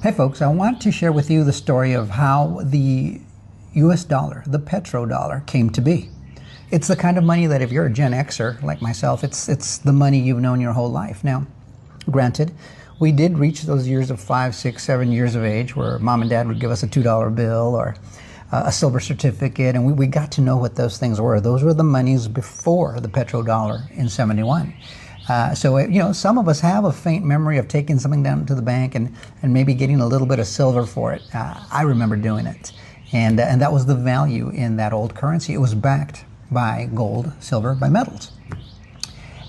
Hey folks, I want to share with you the story of how the US dollar, the petrodollar, came to be. It's the kind of money that if you're a Gen Xer like myself, it's the money you've known your whole life. Now, granted, we did reach those years of 5, 6, 7 years of age where mom and dad would give us a $2 bill or a silver certificate, and we got to know what those things were. Those were the monies before the petrodollar in 71. Some of us have a faint memory of taking something down to the bank and maybe getting a little bit of silver for it. I remember doing it. And that was the value in that old currency. It was backed by gold, silver, by metals.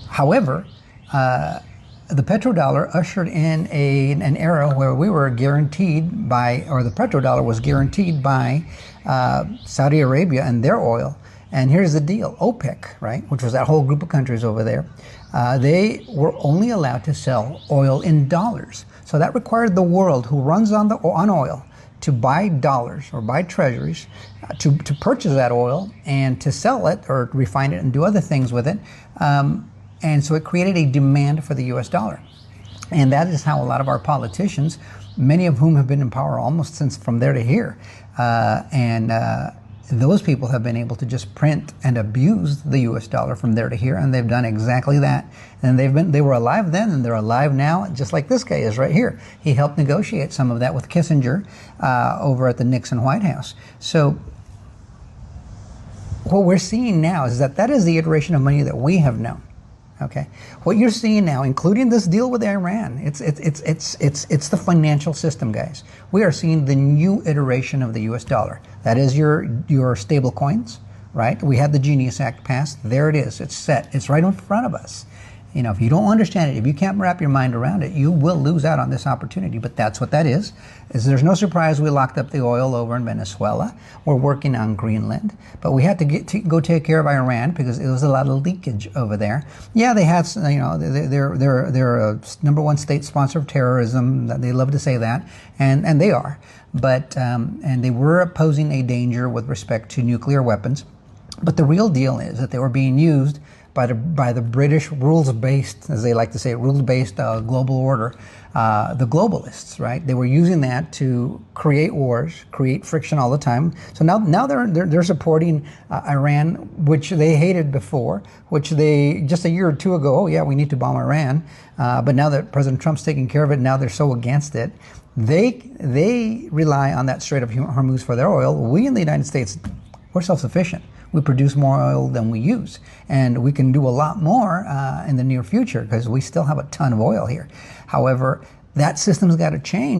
However, the petrodollar ushered in an era where we were guaranteed by, or the petrodollar was guaranteed by Saudi Arabia and their oil. And here's the deal, OPEC, right, which was that whole group of countries over there, they were only allowed to sell oil in dollars. So that required the world who runs on oil to buy dollars or buy treasuries to purchase that oil and to sell it or refine it and do other things with it. And so it created a demand for the US dollar. And that is how a lot of our politicians, many of whom have been in power almost since from there to here, those people have been able to just print and abuse the US dollar from there to here, and they've done exactly that. And they were alive then and they're alive now, just like this guy is right here. He helped negotiate some of that with Kissinger over at the Nixon White House. So what we're seeing now is that is the iteration of money that we have known. Okay, what you're seeing now, including this deal with Iran, it's the financial system, guys. We are seeing the new iteration of the U.S. dollar. That is your stable coins, right? We had the Genius Act passed. There it is. It's set. It's right in front of us. You know, if you don't understand it, if you can't wrap your mind around it, you will lose out on this opportunity. But that's what that is. There's no surprise we locked up the oil over in Venezuela. We're working on Greenland. But we had to go take care of Iran because it was a lot of leakage over there. Yeah, they had, they're a number one state sponsor of terrorism. They love to say that. And they are. But, and they were posing a danger with respect to nuclear weapons. But the real deal is that they were being used by the British rules-based, as they like to say, rules-based global order, the globalists, right? They were using that to create wars, create friction all the time. So now they're supporting Iran, which they hated before, which they just a year or two ago, oh yeah, we need to bomb Iran. But now that President Trump's taking care of it, now they're so against it. They rely on that Strait of Hormuz for their oil. We in the United States, we're self-sufficient. We produce more oil than we use, and we can do a lot more in the near future because we still have a ton of oil here. However, that system's got to change.